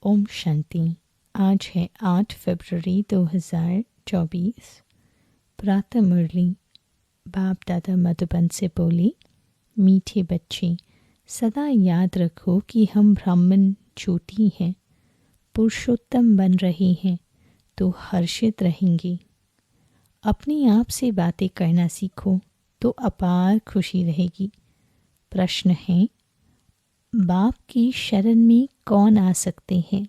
ओम शांति। आज है 8 फरवरी 2024। प्रातः मुरली। बाप दादा मधुबन से बोले, मीठे बच्चे, सदा याद रखो कि हम ब्राह्मण ज्योति हैं, पुरुषोत्तम बन रहे हैं तो हर्षित रहेंगे। अपने आप से बातें करना सीखो तो अपार खुशी रहेगी। प्रश्न है, बाप की शरण में कौन आ सकते हैं?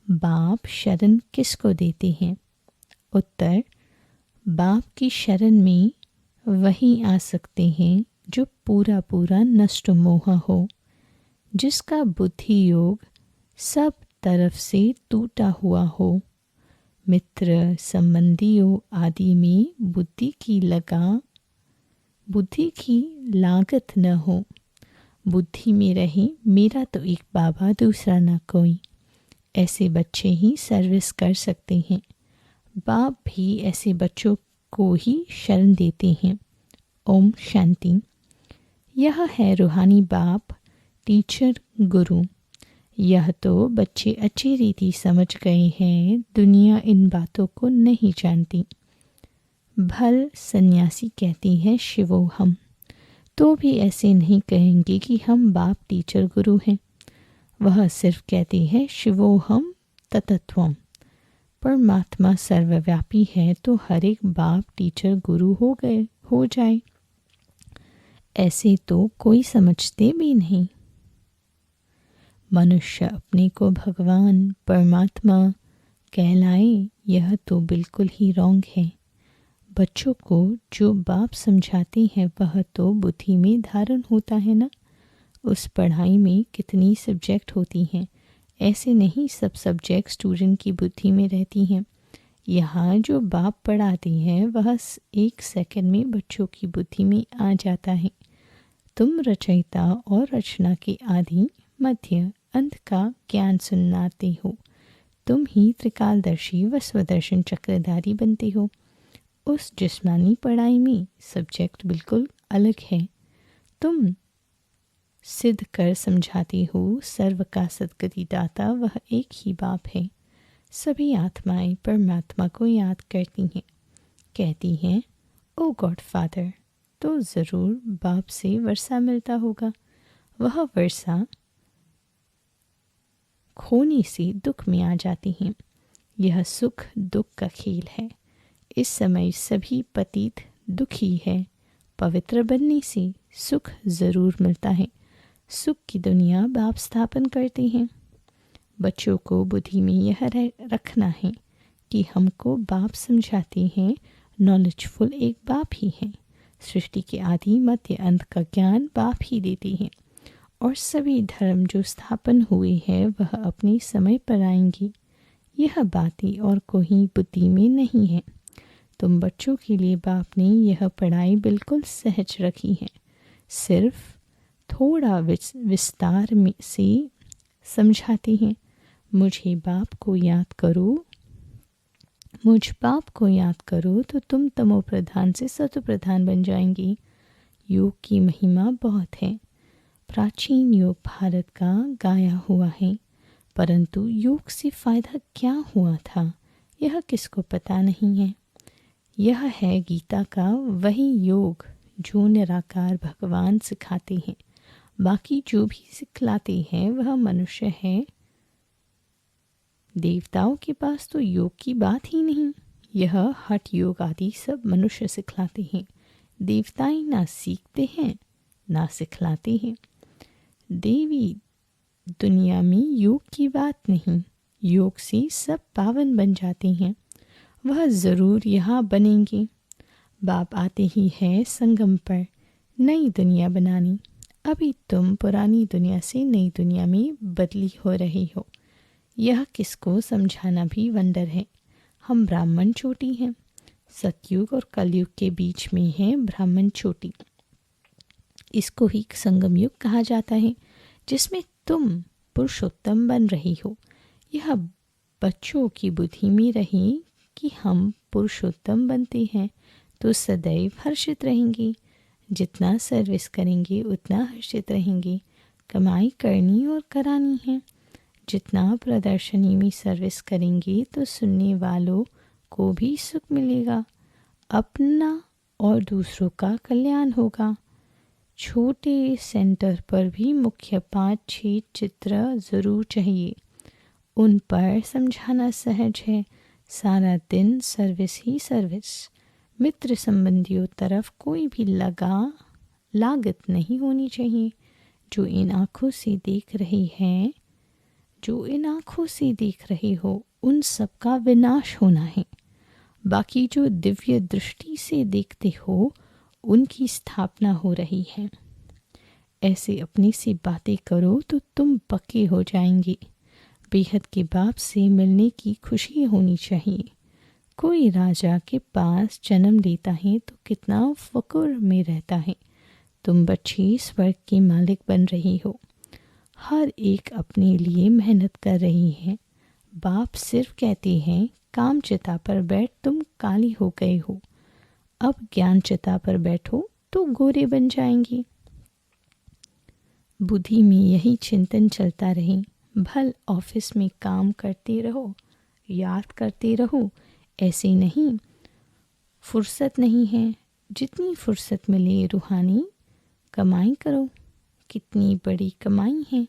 बाप शरण किसको देते हैं? उत्तर, बाप की शरण में वही आ सकते हैं जो पूरा पूरा नष्ट मोह हो, जिसका बुद्धि योग सब तरफ से टूटा हुआ हो, मित्र संबंधियों आदि में बुद्धि की लागत न हो। बुद्धि में रहे मेरा तो एक बाबा दूसरा ना कोई। ऐसे बच्चे ही सर्विस कर सकते हैं। बाप भी ऐसे बच्चों को ही शरण देते हैं। ओम शांति। यह है रूहानी बाप, टीचर, गुरु। यह तो बच्चे अच्छी रीति समझ गए हैं। दुनिया इन बातों को नहीं जानती। भल सन्यासी कहती है शिवोहम, तो भी ऐसे नहीं कहेंगे कि हम बाप टीचर गुरु हैं। वह सिर्फ कहती है शिवोहम ततत्वम। परमात्मा सर्वव्यापी है तो हर एक बाप टीचर गुरु हो जाए, ऐसे तो कोई समझते भी नहीं। मनुष्य अपने को भगवान परमात्मा कहलाए, यह तो बिल्कुल ही रॉन्ग है। बच्चों को जो बाप समझाते हैं वह तो बुद्धि में धारण होता है ना। उस पढ़ाई में कितनी सब्जेक्ट होती हैं, ऐसे नहीं सब सब्जेक्ट स्टूडेंट की बुद्धि में रहती हैं। यहाँ जो बाप पढ़ाती हैं वह 1 सेकंड में बच्चों की बुद्धि में आ जाता है। तुम रचयिता और रचना के आदि मध्य अंत का ज्ञान सुनाते हो। तुम ही त्रिकालदर्शी व स्वदर्शन चक्रधारी बनते हो। उस जिस्मानी पढ़ाई में सब्जेक्ट बिल्कुल अलग है। तुम सिद्ध कर समझाते हो सर्व का सद्गति दाता वह एक ही बाप है। सभी आत्माएं परमात्मा को याद करती हैं, कहती हैं ओ गॉड फादर। तो ज़रूर बाप से वर्षा मिलता होगा। वह वर्षा खोने से दुख में आ जाती हैं। यह सुख दुख का खेल है। इस समय सभी पतित दुखी है। पवित्र बनने से सुख ज़रूर मिलता है। सुख की दुनिया बाप स्थापन करते हैं। बच्चों को बुद्धि में यह रखना है कि हमको बाप समझाते हैं। नॉलेजफुल एक बाप ही है। सृष्टि के आदि मध्य अंत का ज्ञान बाप ही देते हैं। और सभी धर्म जो स्थापन हुए हैं वह अपने समय पर आएंगे। यह बातें और कोई बुद्धि में नहीं है। तुम बच्चों के लिए बाप ने यह पढ़ाई बिल्कुल सहज रखी है। सिर्फ थोड़ा विस्तार में से समझाते हैं। मुझे बाप को याद करो तो तुम तमो प्रधान से सतो प्रधान बन जाएंगे। योग की महिमा बहुत है। प्राचीन योग भारत का गाया हुआ है, परंतु योग से फायदा क्या हुआ था यह किसको पता नहीं है। यह है गीता का वही योग जो निराकार भगवान सिखाते हैं। बाकी जो भी सिखलाते हैं वह मनुष्य है। देवताओं के पास तो योग की बात ही नहीं। यह हठ योग आदि सब मनुष्य सिखलाते हैं। देवताएं ना सीखते हैं ना सिखलाते हैं। देवी दुनिया में योग की बात नहीं। योग से सब पावन बन जाते हैं। वह ज़रूर यहाँ बनेंगे। बाप आते ही है संगम पर नई दुनिया बनानी। अभी तुम पुरानी दुनिया से नई दुनिया में बदली हो रहे हो। यह किसको समझाना भी वंडर है। हम ब्राह्मण चोटी हैं। सतयुग और कलयुग के बीच में है ब्राह्मण चोटी। इसको ही संगम युग कहा जाता है, जिसमें तुम पुरुषोत्तम बन रही हो। यह बच्चों की बुद्धि में रहे कि हम पुरुषोत्तम बनते हैं तो सदैव हर्षित रहेंगे। जितना सर्विस करेंगे उतना हर्षित रहेंगे। कमाई करनी और करानी है। जितना प्रदर्शनी में सर्विस करेंगे तो सुनने वालों को भी सुख मिलेगा, अपना और दूसरों का कल्याण होगा। छोटे सेंटर पर भी मुख्य 5-6 चित्र ज़रूर चाहिए। उन पर समझाना सहज है। सारा दिन सर्विस ही सर्विस। मित्र संबंधियों तरफ कोई भी लागत नहीं होनी चाहिए। जो इन आँखों से देख रहे हो उन सबका विनाश होना है। बाकी जो दिव्य दृष्टि से देखते हो उनकी स्थापना हो रही है। ऐसे अपने से बातें करो तो तुम पक्के हो जाएंगे। बेहद के बाप से मिलने की खुशी होनी चाहिए। कोई राजा के पास जन्म लेता है तो कितना फक्र में रहता है। तुम बच्चे स्वर्ग के मालिक बन रही हो। हर एक अपने लिए मेहनत कर रही है। बाप सिर्फ कहते हैं काम चिता पर बैठ, तुम काली हो गए हो। अब ज्ञान चिता पर बैठो तो गोरे बन जाएंगी। बुद्धि में यही चिंतन चलता रहे। भल ऑफिस में काम करते रहो, याद करते रहो। ऐसे नहीं, फुर्सत नहीं है। जितनी फुर्सत मिले रूहानी कमाई करो। कितनी बड़ी कमाई है।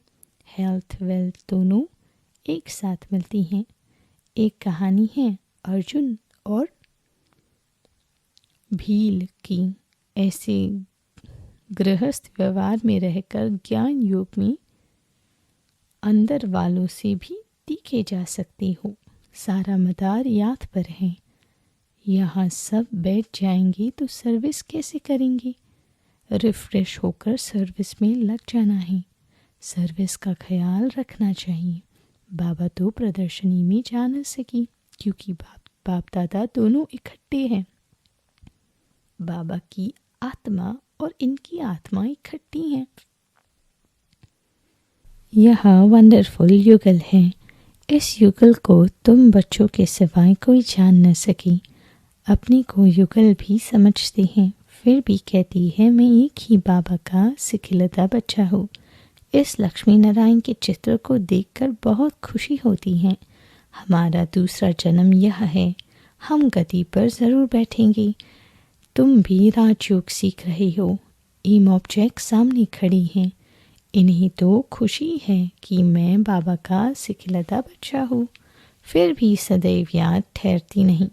हेल्थ वेल्थ दोनों एक साथ मिलती हैं। एक कहानी है अर्जुन और भील की। ऐसे गृहस्थ व्यवहार में रहकर ज्ञान योग में अंदर वालों से भी तीखे जा सकते हो। सारा मदार याद पर है। यहाँ सब बैठ जाएंगे तो सर्विस कैसे करेंगे। रिफ्रेश होकर सर्विस में लग जाना है। सर्विस का ख्याल रखना चाहिए। बाबा तो प्रदर्शनी में जा न सकी क्योंकि बाप दादा दोनों इकट्ठे हैं। बाबा की आत्मा और इनकी आत्मा इकट्ठी हैं। यह वंडरफुल युगल है। इस युगल को तुम बच्चों के सिवाय कोई जान न सकी। अपने को युगल भी समझते हैं, फिर भी कहती है मैं एक ही बाबा का सिखिलता बच्चा हूँ। इस लक्ष्मी नारायण के चित्र को देखकर बहुत खुशी होती है। हमारा दूसरा जन्म यह है। हम गद्दी पर ज़रूर बैठेंगे। तुम भी राजयोग सीख रहे हो। एम ऑब्जेक्ट सामने खड़ी हैं। इन्हें तो खुशी है कि मैं बाबा का सिखिलता बच्चा हूँ। फिर भी सदैव याद ठहरती नहीं।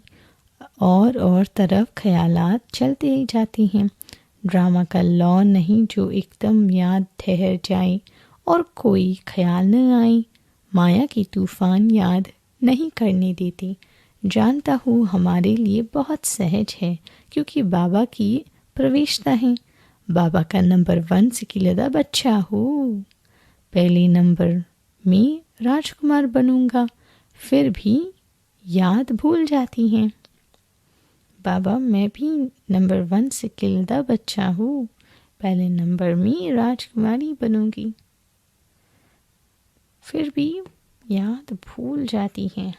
और तरफ ख्यालात चलते जाते हैं। ड्रामा का लॉ नहीं जो एकदम याद ठहर जाए और कोई ख्याल न आए। माया की तूफान याद नहीं करने देती। जानता हूँ हमारे लिए बहुत सहज है क्योंकि बाबा की प्रवेशता है। बाबा का नंबर 1 सिखिलता बच्चा हूँ। पहले नंबर में राजकुमार बनूंगा। फिर भी याद भूल जाती हैं। बाबा मैं भी नंबर 1 सिखिलता बच्चा हूँ। पहले नंबर में राजकुमारी बनूंगी। फिर भी याद भूल जाती हैं।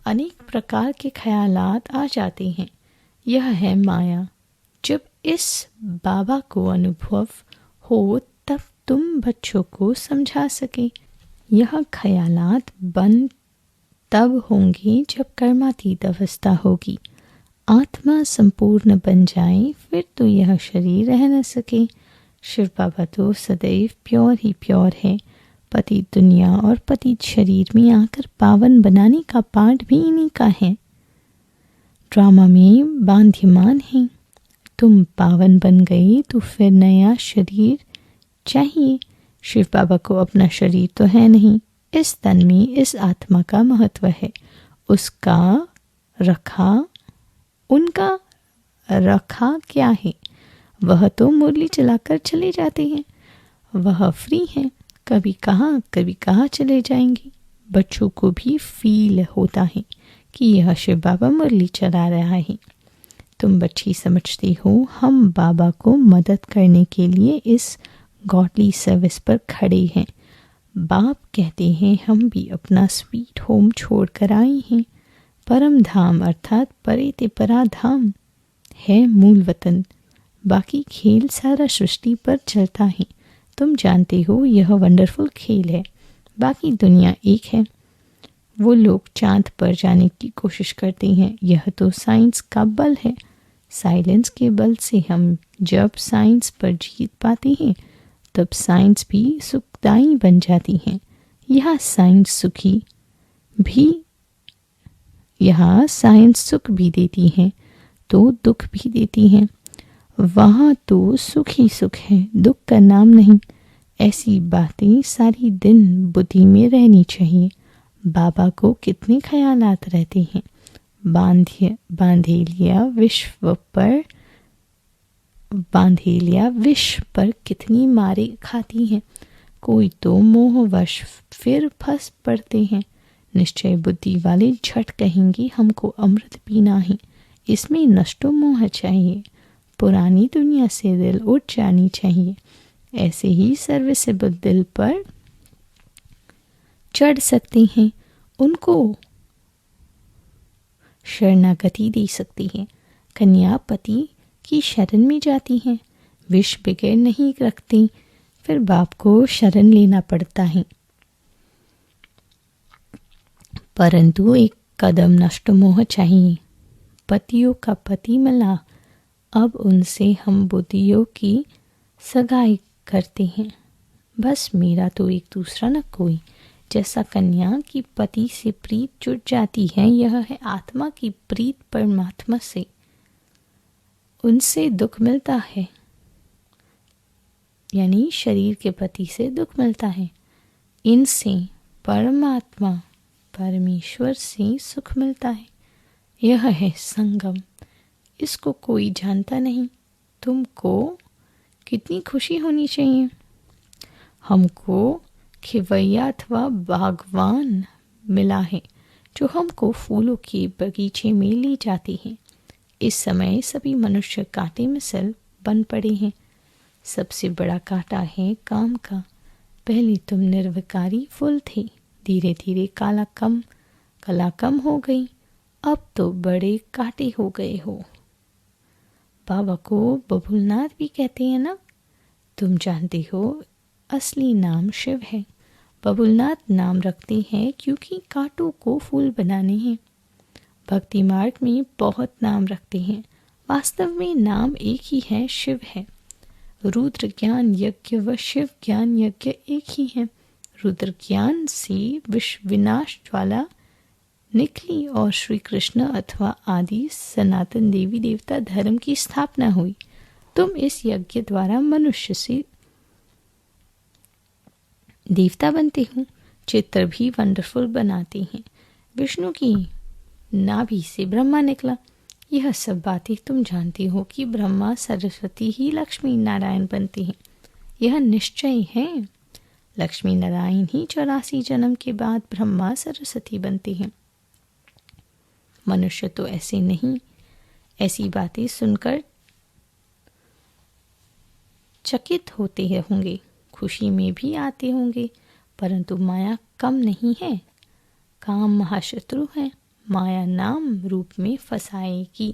अनेक प्रकार के ख्यालात आ जाते हैं। यह है माया। जब इस बाबा को अनुभव हो तब तुम बच्चों को समझा सके। यह ख्यालात बंद तब होंगे जब कर्मातीत अवस्था होगी। आत्मा संपूर्ण बन जाए फिर तो यह शरीर रह न सके। शिव बाबा तो सदैव प्योर ही प्योर है। पति दुनिया और पति शरीर में आकर पावन बनाने का पाठ भी इन्हीं का है। ड्रामा में बांध्यमान है। तुम पावन बन गई तो फिर नया शरीर चाहिए। शिव बाबा को अपना शरीर तो है नहीं। इस तन में इस आत्मा का महत्व है। उनका रखा क्या है। वह तो मुरली चलाकर चले जाते हैं। वह फ्री हैं। कभी कहाँ चले जाएंगे। बच्चों को भी फील होता है कि यह शिव बाबा मुरली चला रहा है। तुम बच्ची समझती हो हम बाबा को मदद करने के लिए इस गॉडली सर्विस पर खड़े हैं। बाप कहते हैं हम भी अपना स्वीट होम छोड़ कर आए हैं। परम धाम अर्थात परे ते परा धाम है मूल वतन। बाकी खेल सारा सृष्टि पर चलता है। तुम जानते हो यह वंडरफुल खेल है। बाकी दुनिया एक है। वो लोग चांद पर जाने की कोशिश करते हैं। यह तो साइंस का बल है। साइलेंस के बल से हम जब साइंस पर जीत पाते हैं तब साइंस भी सुखदाई बन जाती है। यह साइंस सुख भी देती है तो दुख भी देती है। वहाँ तो सुख ही सुख है, दुख का नाम नहीं। ऐसी बातें सारी दिन बुद्धि में रहनी चाहिए। बाबा को कितने ख्यालात रहते हैं। बांधेलिया विष पर कितनी मारे खाती हैं। कोई तो मोहवश फिर फंस पड़ते हैं। निश्चय बुद्धि वाले झट कहेंगे हमको अमृत पीना है, इसमें नष्टो मोह चाहिए। पुरानी दुनिया से दिल उठ जानी चाहिए। ऐसे ही सर्विसेबल दिल पर चढ़ सकते हैं, उनको शरणागति दे सकती है। कन्या पति की शरण में जाती है, विष बिगड़ नहीं रखती, फिर बाप को शरण लेना पड़ता है। परंतु एक कदम नष्ट मोह चाहिए। पतियों का पति मिला, अब उनसे हम बुद्धियों की सगाई करते हैं। बस मेरा तो एक दूसरा न कोई। जैसा कन्या की पति से प्रीत जुट जाती है, यह है आत्मा की प्रीत परमात्मा से। उनसे दुख मिलता है, यानी शरीर के पति से दुख मिलता है। इनसे परमात्मा परमेश्वर से सुख मिलता है। यह है संगम। इसको कोई जानता नहीं। तुमको कितनी खुशी होनी चाहिए। हमको खिवैया अथवा बागवान मिला है जो हमको फूलों के बगीचे में ले जाते हैं। इस समय सभी मनुष्य कांटे में सल बन पड़े हैं। सबसे बड़ा कांटा है काम का। पहले तुम निर्विकारी फूल थे, धीरे धीरे कला कम हो गई, अब तो बड़े कांटे हो गए हो। बाबा को बबुलनाथ भी कहते हैं ना। तुम जानते हो असली नाम शिव है। बबुलनाथ नाम रखते हैं क्योंकि कांटों को फूल बनाने हैं। भक्ति मार्ग में बहुत नाम रखते हैं, वास्तव में नाम एक ही है, शिव है। रुद्र ज्ञान यज्ञ व शिव ज्ञान यज्ञ एक ही है। रुद्र ज्ञान से विश्व विनाश ज्वाला निकली और श्री कृष्ण अथवा आदि सनातन देवी देवता धर्म की स्थापना हुई। तुम इस यज्ञ द्वारा मनुष्य से देवता बनते हो। चित्र भी वंडरफुल बनाते हैं। विष्णु की नाभि से ब्रह्मा निकला। यह सब बातें तुम जानती हो कि ब्रह्मा सरस्वती ही लक्ष्मी नारायण बनते हैं। यह निश्चय है। लक्ष्मी नारायण ही 84 जन्म के बाद ब्रह्मा सरस्वती बनते हैं। मनुष्य तो ऐसे नहीं। ऐसी बातें सुनकर चकित होते होंगे, खुशी में भी आते होंगे, परंतु माया कम नहीं है। काम महाशत्रु है। माया नाम रूप में फंसाएगी,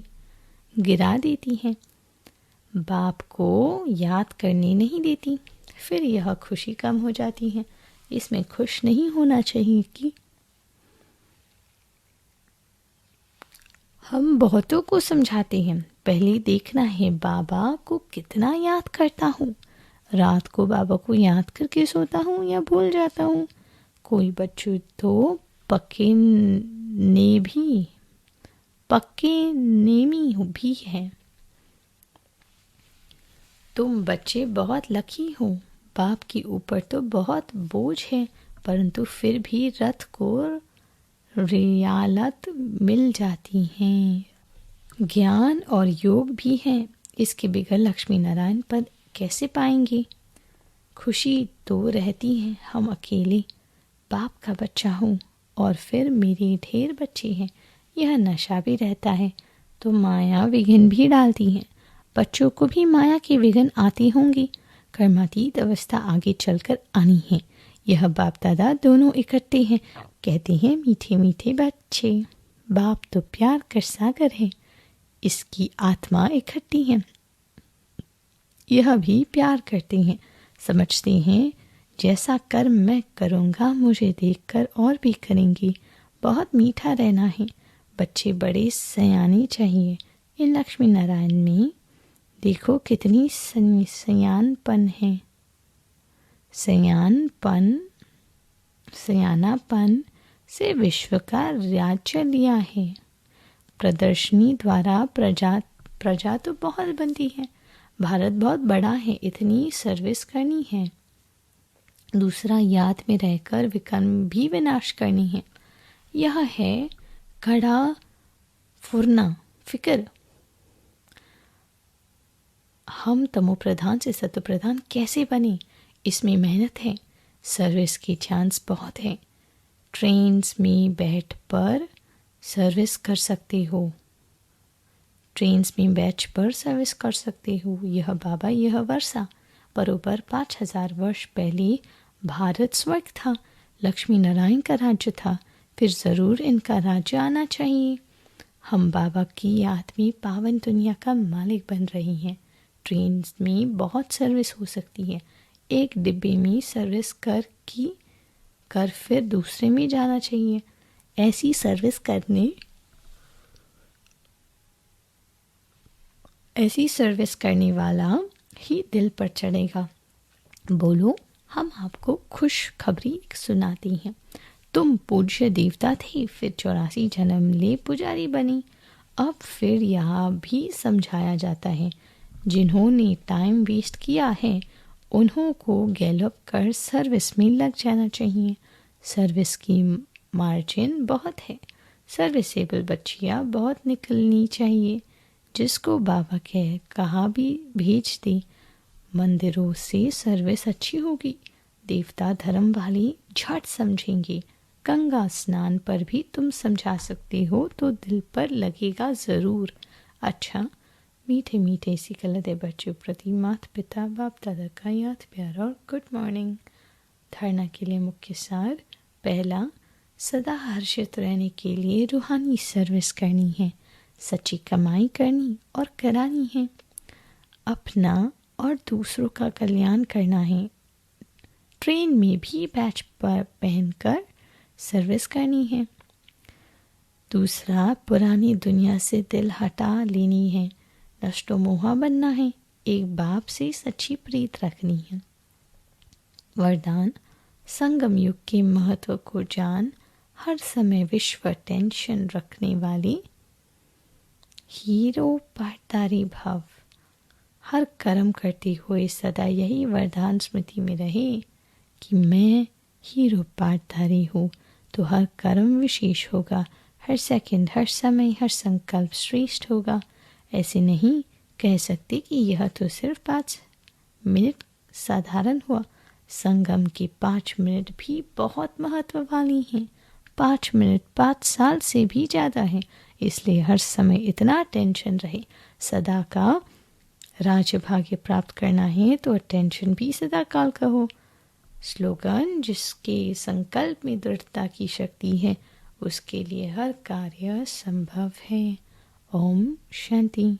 गिरा देती है, बाप को याद करने नहीं देती। फिर यह खुशी कम हो जाती है। इसमें खुश नहीं होना चाहिए कि हम बहुतों को समझाते हैं, पहले देखना है बाबा को कितना याद करता हूँ। रात को बाबा को याद करके सोता हूँ या भूल जाता हूँ। कोई बच्चे तो पक्के नेमी भी है। तुम बच्चे बहुत लकी हो। बाप के ऊपर तो बहुत बोझ है, परंतु फिर भी रथ को रियालत मिल जाती हैं। ज्ञान और योग भी है। इसके बगैर लक्ष्मी नारायण पद कैसे पाएंगे। खुशी तो रहती है। हम अकेले बाप का बच्चा हूँ और फिर मेरे ढेर बच्चे हैं। यह नशा भी रहता है तो माया विघ्न भी डालती है। बच्चों को भी माया के विघ्न आती होंगी। कर्मातीत अवस्था आगे चलकर आनी है। यह बाप दादा दोनों इकट्ठे हैं। कहते हैं मीठे मीठे बच्चे। बाप तो प्यार का सागर है, इसकी आत्मा इकट्ठी है। यह भी प्यार करते हैं, समझते हैं जैसा कर्म मैं करूँगा मुझे देखकर और भी करेंगी। बहुत मीठा रहना है, बच्चे बड़े सयाने चाहिए। इन लक्ष्मी नारायण में देखो कितनी सयानपन है। सयानापन से विश्व का राज्य लिया है। प्रदर्शनी द्वारा प्रजा तो बहुत बनती है। भारत बहुत बड़ा है, इतनी सर्विस करनी है। दूसरा, याद में रहकर विकर्म भी विनाश करनी है। यह है घड़ा फुरना फिक्र। हम तमो प्रधान से सत्व प्रधान कैसे बने, इसमें मेहनत है। सर्विस के चांस बहुत है। ट्रेन्स में बैठ पर सर्विस कर सकते हो। यह बाबा यह वर्षा। बरोबर 5000 वर्ष पहले भारत स्वर्ग था, लक्ष्मी नारायण का राज्य था। फिर ज़रूर इनका राज्य आना चाहिए। हम बाबा की याद में पावन दुनिया का मालिक बन रहे हैं। ट्रेन में बहुत सर्विस हो सकती है। एक डिब्बे में सर्विस कर फिर दूसरे में जाना चाहिए। ऐसी सर्विस करने वाला ही दिल पर चढ़ेगा। बोलो, हम आपको खुश खबरी सुनाती हैं। तुम पूज्य देवता थे, फिर 84 जन्म ले पुजारी बनी। अब फिर यहाँ भी समझाया जाता है, जिन्होंने टाइम वेस्ट किया है उन्हों को गैलअप कर सर्विस में लग जाना चाहिए। सर्विस की मार्जिन बहुत है। सर्विसेबल बच्चियाँ बहुत निकलनी चाहिए। जिसको बाबा कहा भी भेज दे। मंदिरों से सर्विस अच्छी होगी। देवता धर्म वाले झट समझेंगे। गंगा स्नान पर भी तुम समझा सकते हो तो दिल पर लगेगा ज़रूर। अच्छा, मीठे मीठे सी कलदे बच्चों प्रति माता पिता बाप दादा का याद प्यार और गुड मॉर्निंग। धारणा के लिए मुख्य सार। पहला, सदा हर्षित रहने के लिए रूहानी सर्विस करनी है। सच्ची कमाई करनी और करानी है। अपना और दूसरों का कल्याण करना है। ट्रेन में भी बैच पर पहनकर सर्विस करनी है। दूसरा, पुरानी दुनिया से दिल हटा लेनी है। नष्टो मोहा बनना है। एक बाप से सच्ची प्रीत रखनी है। वरदान, संगम युग के महत्व को जान, हर समय विश्व टेंशन रखने वाले हीरो पाटदारी भव। हर कर्म करते हुए सदा यही वरदान स्मृति में रहे कि मैं हीरो पाटधारी हूँ, तो हर कर्म विशेष होगा। हर सेकंड, हर समय, हर संकल्प श्रेष्ठ होगा। ऐसे नहीं कह सकते कि यह तो सिर्फ 5 मिनट साधारण हुआ। संगम के 5 मिनट भी बहुत महत्व वाली हैं। 5 मिनट 5 साल से भी ज़्यादा है। इसलिए हर समय इतना टेंशन रहे। सदा का राज्य भाग्य प्राप्त करना है तो अटेंशन भी सदा काल का हो। स्लोगन, जिसके संकल्प में दृढ़ता की शक्ति है उसके लिए हर कार्य संभव है। ओम शांति।